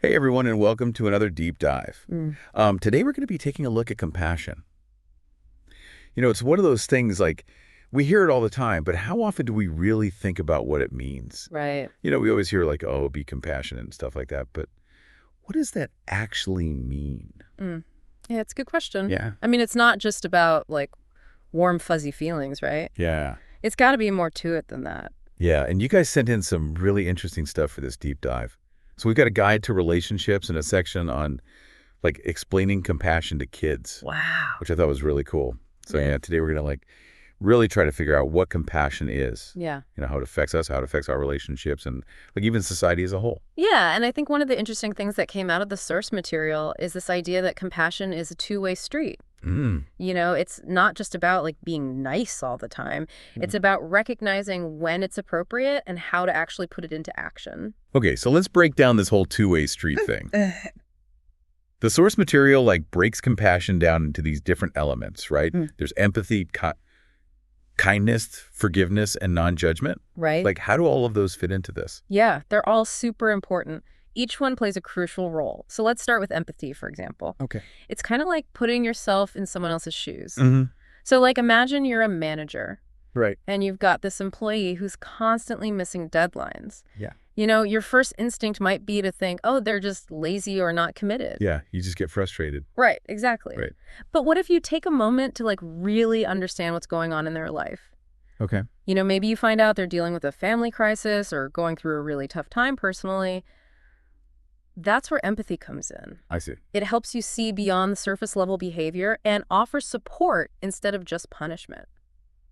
Hey everyone, and welcome to another deep dive. Today we're going to be taking a look at compassion. It's one of those things like we hear it all the time, but how often do we really think about what it means? Right. We always hear like, oh, be compassionate and stuff like that, but what does that actually mean? Yeah, it's a good question. Yeah. I mean, it's not just about like warm, fuzzy feelings, right? Yeah. It's got to be more to it than that. Yeah, and you guys sent in some really interesting stuff for this deep dive. So we've got a guide to relationships and a section on like explaining compassion to kids. Wow. Which I thought was really cool. So yeah, today we're going to really try to figure out what compassion is. Yeah. How it affects us, how it affects our relationships, and like even society as a whole. Yeah, and I think one of the interesting things that came out of the source material is this idea that compassion is a two-way street. It's not just about like being nice all the time. It's about recognizing when it's appropriate and how to actually put it into action. Okay, so let's break down this whole two-way street thing. The source material breaks compassion down into these different elements, right? There's empathy, kindness, forgiveness, and non-judgment. Right. How do all of those fit into this? Yeah, they're all super important. Each one plays a crucial role. So let's start with empathy, for example. Okay. It's kind of like putting yourself in someone else's shoes. So imagine you're a manager. Right. And you've got this employee who's constantly missing deadlines. Yeah. Your first instinct might be to think, oh, they're just lazy or not committed. Yeah, you just get frustrated. Right, exactly. Right. But what if you take a moment to really understand what's going on in their life? Okay. Maybe you find out they're dealing with a family crisis or going through a really tough time personally. That's where empathy comes in. I see. It helps you see beyond the surface level behavior and offer support instead of just punishment.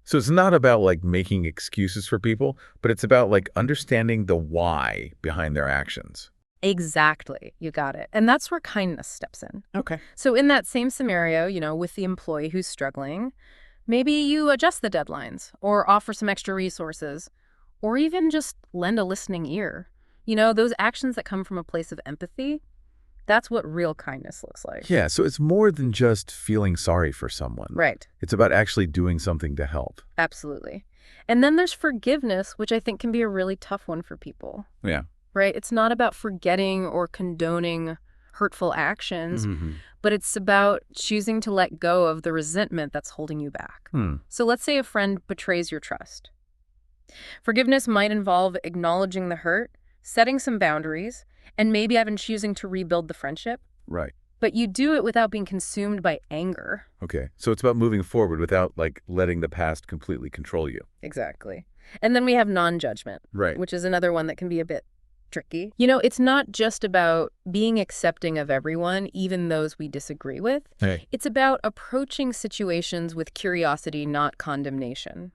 So it's not about making excuses for people, but it's about understanding the why behind their actions. Exactly. You got it. And that's where kindness steps in. Okay. So in that same scenario, with the employee who's struggling, maybe you adjust the deadlines or offer some extra resources or even just lend a listening ear. Those actions that come from a place of empathy, that's what real kindness looks like. Yeah, so it's more than just feeling sorry for someone. Right. It's about actually doing something to help. Absolutely. And then there's forgiveness, which I think can be a really tough one for people. Yeah. Right? It's not about forgetting or condoning hurtful actions, but it's about choosing to let go of the resentment that's holding you back. So let's say a friend betrays your trust. Forgiveness might involve acknowledging the hurt, setting some boundaries, and maybe even choosing to rebuild the friendship. Right. But you do it without being consumed by anger. Okay. So it's about moving forward without letting the past completely control you. Exactly. And then we have non-judgment, Right. which is another one that can be a bit tricky. It's not just about being accepting of everyone, even those we disagree with. Hey. It's about approaching situations with curiosity, not condemnation.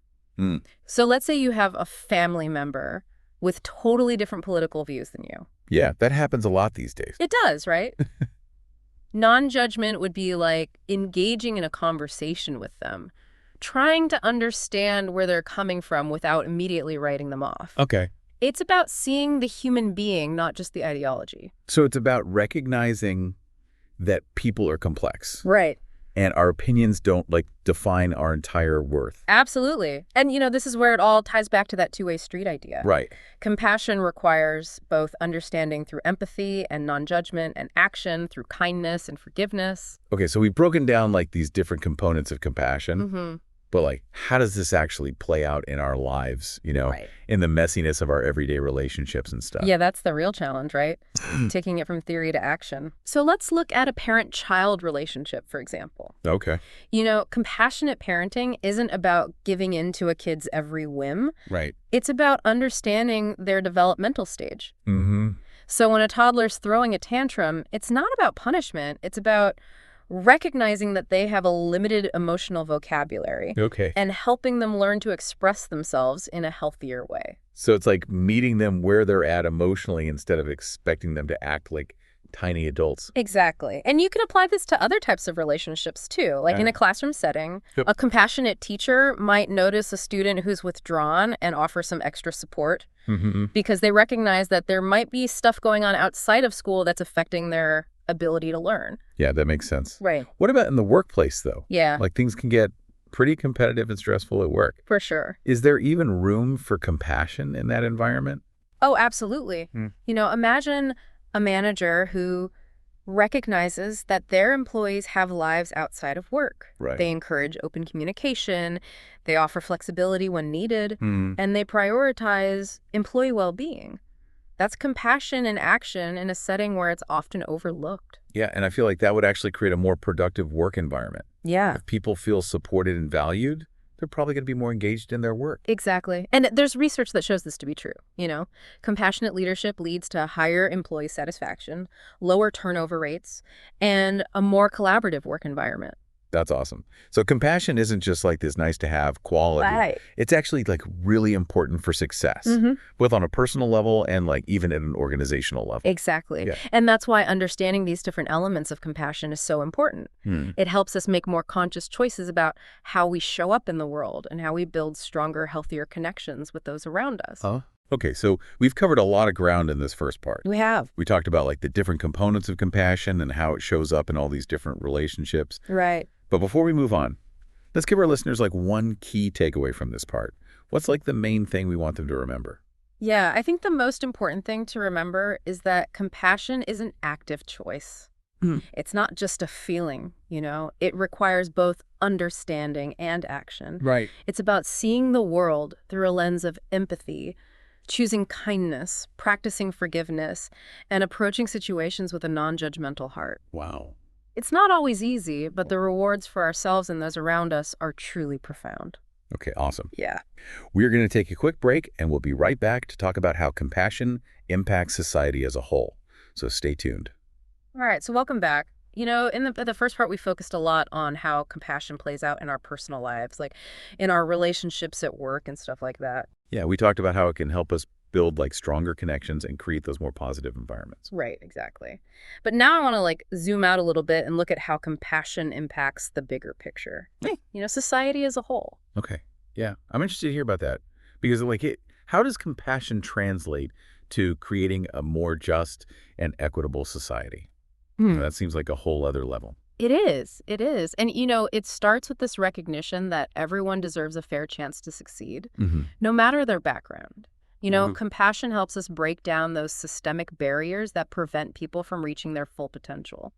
So let's say you have a family member with totally different political views than you. Yeah, that happens a lot these days. It does, right? Non-judgment would be engaging in a conversation with them, trying to understand where they're coming from without immediately writing them off. Okay. It's about seeing the human being, not just the ideology. So it's about recognizing that people are complex. Right. And our opinions don't define our entire worth. Absolutely. And, this is where it all ties back to that two-way street idea. Right. Compassion requires both understanding through empathy and non-judgment and action through kindness and forgiveness. Okay, so we've broken down these different components of compassion. But how does this actually play out in our lives, Right. in the messiness of our everyday relationships and stuff? Yeah, that's the real challenge, right? Taking it from theory to action. So let's look at a parent-child relationship, for example. Okay. Compassionate parenting isn't about giving in to a kid's every whim. Right. It's about understanding their developmental stage. Mm-hmm. So when a toddler's throwing a tantrum, it's not about punishment. It's about recognizing that they have a limited emotional vocabulary. Okay. And helping them learn to express themselves in a healthier way. So it's meeting them where they're at emotionally instead of expecting them to act like tiny adults. Exactly. And you can apply this to other types of relationships too. In a classroom setting, a compassionate teacher might notice a student who's withdrawn and offer some extra support because they recognize that there might be stuff going on outside of school that's affecting their ability to learn. Yeah, that makes sense. Right. What about in the workplace, though? Yeah. Things can get pretty competitive and stressful at work. For sure. Is there even room for compassion in that environment? Oh, absolutely. Imagine A manager who recognizes that their employees have lives outside of work. Right. They encourage open communication, they offer flexibility when needed, and they prioritize employee well-being. That's compassion in action in a setting where it's often overlooked. Yeah, and I feel like that would actually create a more productive work environment. Yeah. If people feel supported and valued, they're probably going to be more engaged in their work. Exactly. And there's research that shows this to be true. Compassionate leadership leads to higher employee satisfaction, lower turnover rates, and a more collaborative work environment. That's awesome. So compassion isn't just like this nice to have quality. Right. It's actually like really important for success, both on a personal level and like even at an organizational level. Exactly. Yeah. And that's why understanding these different elements of compassion is so important. It helps us make more conscious choices about how we show up in the world and how we build stronger, healthier connections with those around us. Okay, so we've covered a lot of ground in this first part. We have. We talked about like the different components of compassion and how it shows up in all these different relationships. Right. But before we move on, let's give our listeners like one key takeaway from this part. What's like the main thing we want them to remember? Yeah, I think the most important thing to remember is that compassion is an active choice. It's not just a feeling, It requires both understanding and action. Right. It's about seeing the world through a lens of empathy, choosing kindness, practicing forgiveness, and approaching situations with a non-judgmental heart. Wow. It's not always easy, but the rewards for ourselves and those around us are truly profound. Okay, awesome. Yeah. We're going to take a quick break, and we'll be right back to talk about how compassion impacts society as a whole. So stay tuned. All right, so welcome back. In the first part, we focused a lot on how compassion plays out in our personal lives, like in our relationships at work and stuff like that. Yeah, we talked about how it can help us build like stronger connections and create those more positive environments. Right, exactly. But now I want to zoom out a little bit and look at how compassion impacts the bigger picture. Society as a whole. Okay. Yeah, I'm interested to hear about that because how does compassion translate to creating a more just and equitable society? That seems like a whole other level. It is. It is. And, it starts with this recognition that everyone deserves a fair chance to succeed, no matter their background. Compassion helps us break down those systemic barriers that prevent people from reaching their full potential.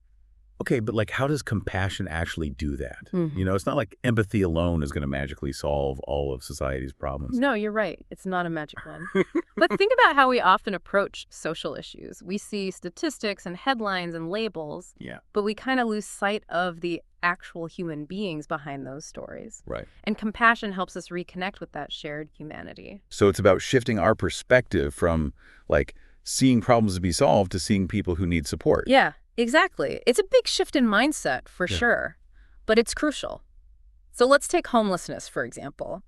Okay, but how does compassion actually do that? It's not like empathy alone is going to magically solve all of society's problems. No, you're right. It's not a magic one. But think about how we often approach social issues. We see statistics and headlines and labels, but we kind of lose sight of the actual human beings behind those stories. Right. And compassion helps us reconnect with that shared humanity. So it's about shifting our perspective from seeing problems to be solved to seeing people who need support. Yeah. Exactly. It's a big shift in mindset, for sure, but it's crucial. So let's take homelessness, for example.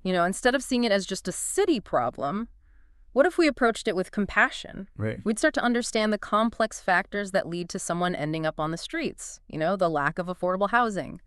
Instead of seeing it as just a city problem, what if we approached it with compassion? Right. We'd start to understand the complex factors that lead to someone ending up on the streets, the lack of affordable housing,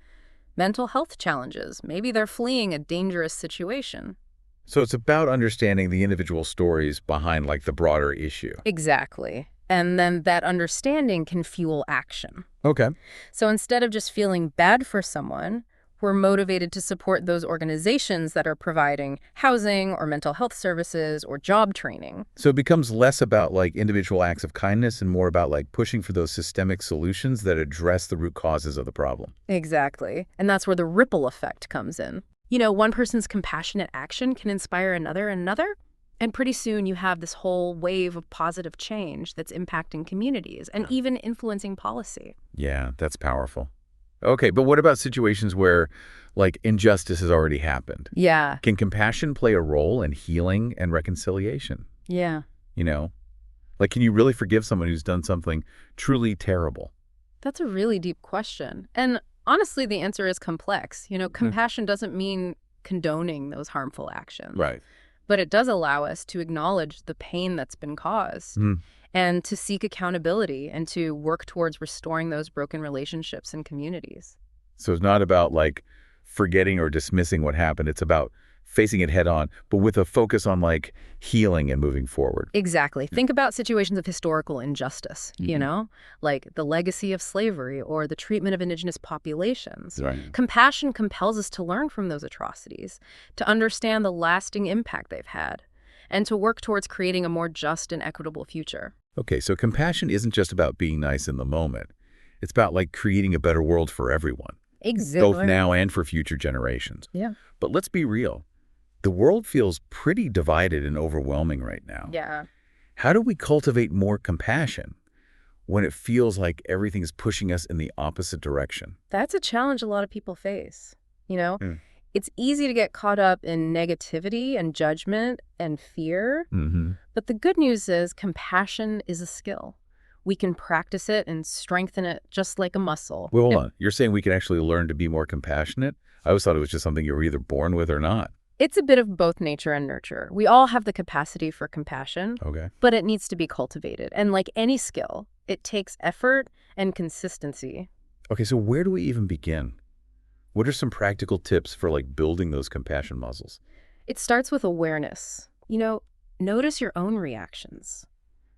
mental health challenges. Maybe they're fleeing a dangerous situation. So it's about understanding the individual stories behind the broader issue. Exactly. And then that understanding can fuel action. Okay. So instead of just feeling bad for someone, we're motivated to support those organizations that are providing housing or mental health services or job training. So it becomes less about individual acts of kindness and more about pushing for those systemic solutions that address the root causes of the problem. Exactly. And that's where the ripple effect comes in. One person's compassionate action can inspire another and another. And pretty soon you have this whole wave of positive change that's impacting communities and even influencing policy. Yeah, that's powerful. Okay, but what about situations where injustice has already happened? Yeah. Can compassion play a role in healing and reconciliation? Yeah. Can you really forgive someone who's done something truly terrible? That's a really deep question. And honestly, the answer is complex. Compassion doesn't mean condoning those harmful actions. Right. But it does allow us to acknowledge the pain that's been caused and to seek accountability and to work towards restoring those broken relationships and communities. So it's not about forgetting or dismissing what happened. It's about facing it head on, but with a focus on healing and moving forward. Exactly. Think about situations of historical injustice, like the legacy of slavery or the treatment of indigenous populations. Right. Compassion compels us to learn from those atrocities, to understand the lasting impact they've had, and to work towards creating a more just and equitable future. Okay, so compassion isn't just about being nice in the moment. It's about like creating a better world for everyone. Exactly. Both now and for future generations. Yeah. But let's be real. The world feels pretty divided and overwhelming right now. Yeah. How do we cultivate more compassion when it feels like everything's pushing us in the opposite direction? That's a challenge a lot of people face. You know, Mm. it's easy to get caught up in negativity and judgment and fear. Mm-hmm. But the good news is compassion is a skill. We can practice it and strengthen it just like a muscle. Well, hold on. You're saying we can actually learn to be more compassionate? I always thought it was just something you were either born with or not. It's a bit of both nature and nurture. We all have the capacity for compassion, Okay. but it needs to be cultivated. And like any skill, it takes effort and consistency. Okay, so where do we even begin? What are some practical tips for like building those compassion muscles? It starts with awareness. You know, notice your own reactions.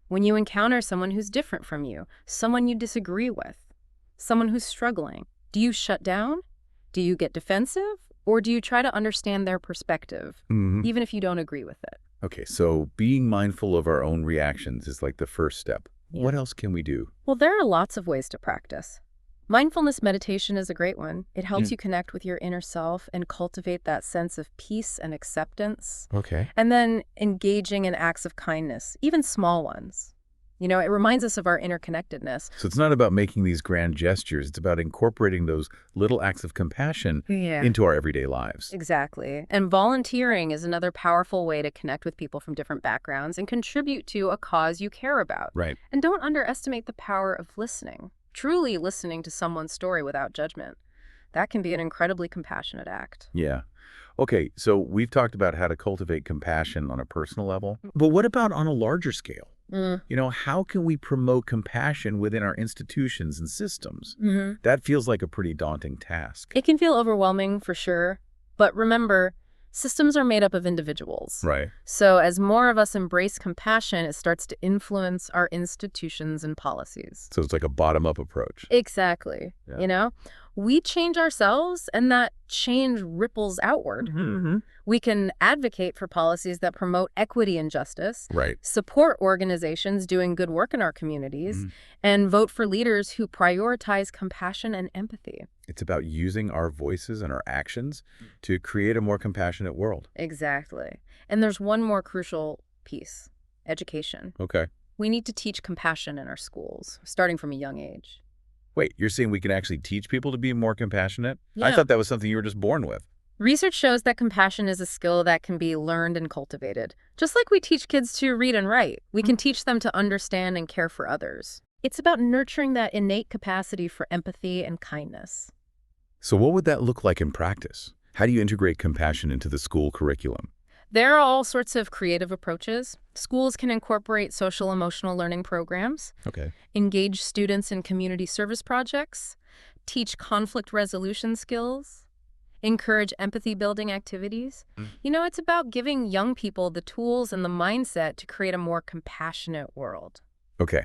When you encounter someone who's different from you, someone you disagree with, someone who's struggling, do you shut down? Do you get defensive? Or do you try to understand their perspective, even if you don't agree with it? Okay, so being mindful of our own reactions is like the first step. Yeah. What else can we do? Well, there are lots of ways to practice. Mindfulness meditation is a great one. It helps you connect with your inner self and cultivate that sense of peace and acceptance. Okay. And then engaging in acts of kindness, even small ones. You know, it reminds us of our interconnectedness. So it's not about making these grand gestures. It's about incorporating those little acts of compassion into our everyday lives. Exactly. And volunteering is another powerful way to connect with people from different backgrounds and contribute to a cause you care about. Right. And don't underestimate the power of listening. Truly listening to someone's story without judgment. That can be an incredibly compassionate act. Yeah. Okay, so we've talked about how to cultivate compassion on a personal level. But what about on a larger scale? You know, how can we promote compassion within our institutions and systems? That feels like a pretty daunting task. It can feel overwhelming for sure. But remember, systems are made up of individuals. Right. So as more of us embrace compassion, it starts to influence our institutions and policies. So it's like a bottom-up approach. Exactly. Yeah. You know, we change ourselves and that change ripples outward. We can advocate for policies that promote equity and justice, Right. support organizations doing good work in our communities, and vote for leaders who prioritize compassion and empathy. It's about using our voices and our actions to create a more compassionate world. Exactly. And there's one more crucial piece, education. Okay. We need to teach compassion in our schools, starting from a young age. Wait, you're saying we can actually teach people to be more compassionate? I Yeah. thought that was something you were just born with. Research shows that compassion is a skill that can be learned and cultivated. Just like we teach kids to read and write, we can teach them to understand and care for others. It's about nurturing that innate capacity for empathy and kindness. So what would that look like in practice? How do you integrate compassion into the school curriculum? There are all sorts of creative approaches. Schools can incorporate social-emotional learning programs, Okay. engage students in community service projects, teach conflict resolution skills, encourage empathy-building activities. You know, it's about giving young people the tools and the mindset to create a more compassionate world. Okay.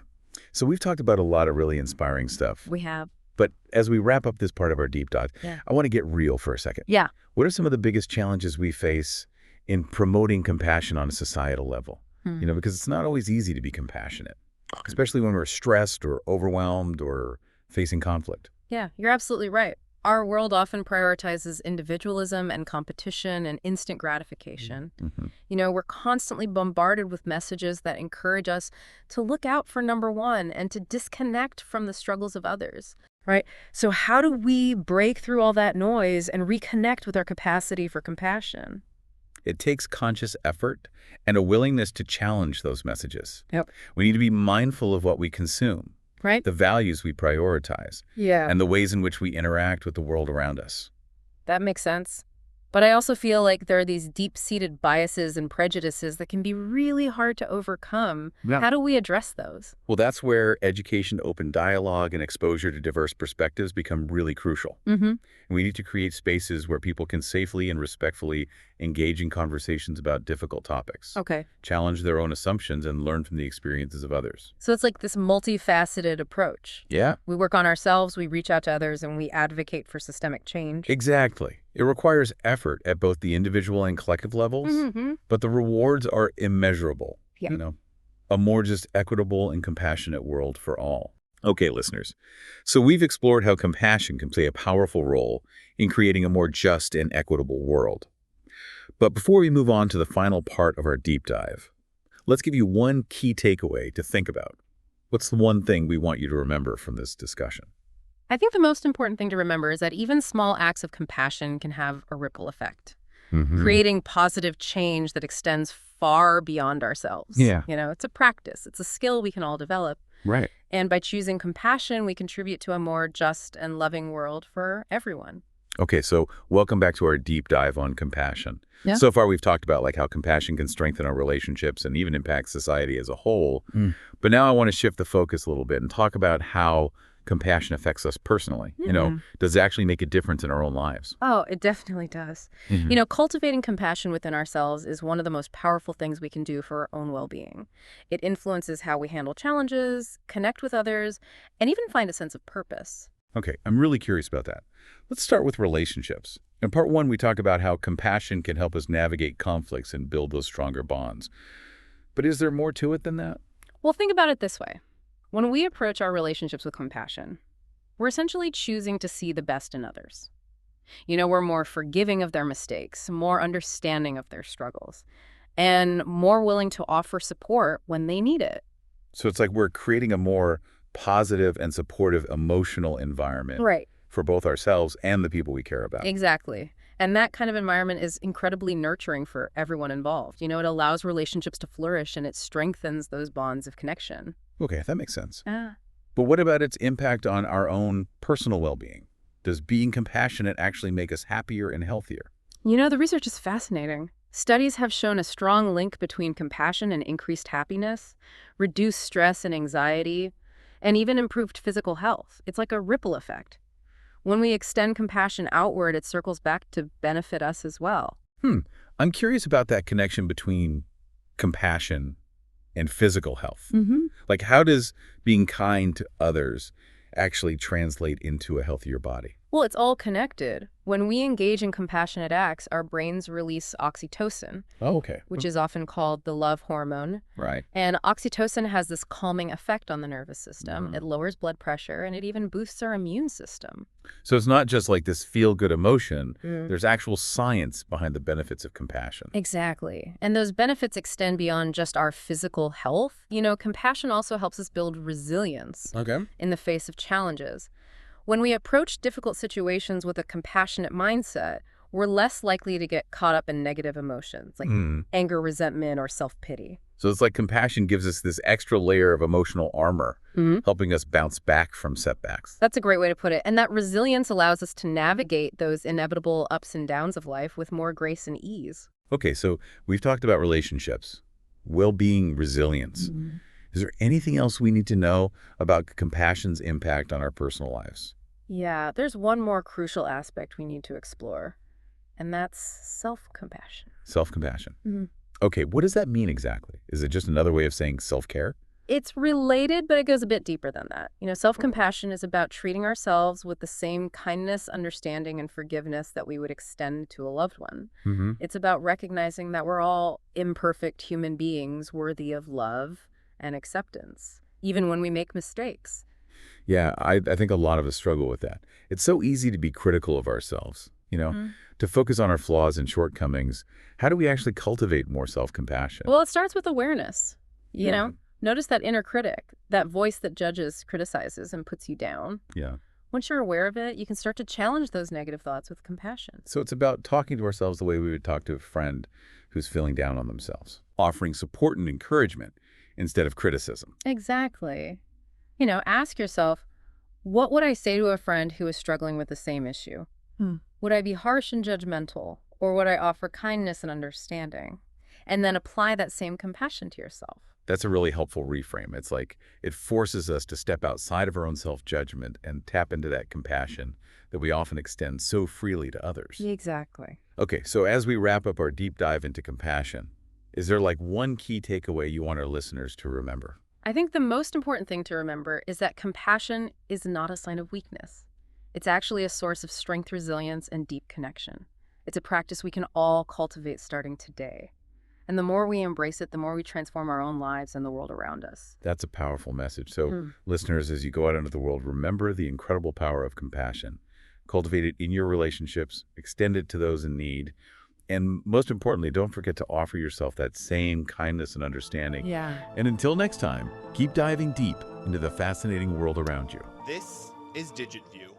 So we've talked about a lot of really inspiring stuff. We have. But as we wrap up this part of our deep dive, I want to get real for a second. Yeah. What are some of the biggest challenges we face in promoting compassion on a societal level? You know, because it's not always easy to be compassionate, especially when we're stressed or overwhelmed or facing conflict. Yeah, you're absolutely right. Our world often prioritizes individualism and competition and instant gratification. You know, we're constantly bombarded with messages that encourage us to look out for number one and to disconnect from the struggles of others, right? So how do we break through all that noise and reconnect with our capacity for compassion? It takes conscious effort and a willingness to challenge those messages. Yep. We need to be mindful of what we consume, Right? the values we prioritize, Yeah. and the ways in which we interact with the world around us. That makes sense. But I also feel like there are these deep-seated biases and prejudices that can be really hard to overcome. Yeah. How do we address those? Well, that's where education, open dialogue, and exposure to diverse perspectives become really crucial. And we need to create spaces where people can safely and respectfully engage in conversations about difficult topics, Okay. challenge their own assumptions, and learn from the experiences of others. So it's like this multifaceted approach. Yeah, We work on ourselves, we reach out to others, and we advocate for systemic change. exactly. It requires effort at both the individual and collective levels, but the rewards are immeasurable. Yeah. You know, A more just equitable and compassionate world for all. Okay, listeners. So we've explored how compassion can play a powerful role in creating a more just and equitable world. But before we move on to the final part of our deep dive, let's give you one key takeaway to think about. What's the one thing we want you to remember from this discussion? I think the most important thing to remember is that even small acts of compassion can have a ripple effect, creating positive change that extends far beyond ourselves. Yeah. It's a practice. It's a skill we can all develop. Right. And by choosing compassion, we contribute to a more just and loving world for everyone. Okay, so welcome back to our deep dive on compassion. Yeah. So far, we've talked about how compassion can strengthen our relationships and even impact society as a whole. But now I want to shift the focus a little bit and talk about how compassion affects us personally. Does it actually make a difference in our own lives? Oh, it definitely does. Cultivating compassion within ourselves is one of the most powerful things we can do for our own well-being. It influences how we handle challenges, connect with others, and even find a sense of purpose. Okay, I'm really curious about that. Let's start with relationships. In part one, we talk about how compassion can help us navigate conflicts and build those stronger bonds. But is there more to it than that? Well, think about it this way. When we approach our relationships with compassion, we're essentially choosing to see the best in others. We're more forgiving of their mistakes, more understanding of their struggles, and more willing to offer support when they need it. So it's like we're creating a more positive and supportive emotional environment. Right. For both ourselves and the people we care about. Exactly. And that kind of environment is incredibly nurturing for everyone involved. It allows relationships to flourish and it strengthens those bonds of connection. Okay, that makes sense. Ah. But what about its impact on our own personal well-being? Does being compassionate actually make us happier and healthier? The research is fascinating. Studies have shown a strong link between compassion and increased happiness, reduced stress and anxiety, and even improved physical health. It's like a ripple effect. When we extend compassion outward, it circles back to benefit us as well. I'm curious about that connection between compassion and physical health. How does being kind to others actually translate into a healthier body? Well, it's all connected. When we engage in compassionate acts, our brains release oxytocin, which is often called the love hormone. Right. And oxytocin has this calming effect on the nervous system. It lowers blood pressure, and it even boosts our immune system. So it's not just like this feel-good emotion. There's actual science behind the benefits of compassion. Exactly. And those benefits extend beyond just our physical health. Compassion also helps us build resilience in the face of challenges. When we approach difficult situations with a compassionate mindset, we're less likely to get caught up in negative emotions like anger, resentment, or self-pity. So it's like compassion gives us this extra layer of emotional armor, helping us bounce back from setbacks. That's a great way to put it. And that resilience allows us to navigate those inevitable ups and downs of life with more grace and ease. Okay, so we've talked about relationships, well-being, resilience. Is there anything else we need to know about compassion's impact on our personal lives? Yeah, there's one more crucial aspect we need to explore, and that's self-compassion. Self-compassion. Okay, what does that mean exactly? Is it just another way of saying self-care? It's related, but it goes a bit deeper than that. Self-compassion is about treating ourselves with the same kindness, understanding, and forgiveness that we would extend to a loved one. It's about recognizing that we're all imperfect human beings worthy of love and acceptance, even when we make mistakes. Yeah, I think a lot of us struggle with that. It's so easy to be critical of ourselves, to focus on our flaws and shortcomings. How do we actually cultivate more self-compassion? Well, it starts with awareness. Notice that inner critic, that voice that judges, criticizes, and puts you down. Yeah. Once you're aware of it, you can start to challenge those negative thoughts with compassion. So it's about talking to ourselves the way we would talk to a friend who's feeling down on themselves, offering support and encouragement instead of criticism. Exactly. Ask yourself, what would I say to a friend who is struggling with the same issue? Would I be harsh and judgmental, or would I offer kindness and understanding? And then apply that same compassion to yourself. That's a really helpful reframe. It's like it forces us to step outside of our own self-judgment and tap into that compassion that we often extend so freely to others. Exactly. Okay, so as we wrap up our deep dive into compassion, is there one key takeaway you want our listeners to remember? I think the most important thing to remember is that compassion is not a sign of weakness. It's actually a source of strength, resilience, and deep connection. It's a practice we can all cultivate starting today. And the more we embrace it, the more we transform our own lives and the world around us. That's a powerful message. So, listeners, as you go out into the world, remember the incredible power of compassion. Cultivate it in your relationships, extend it to those in need, and most importantly, don't forget to offer yourself that same kindness and understanding. Yeah. And until next time, keep diving deep into the fascinating world around you. This is DigitView.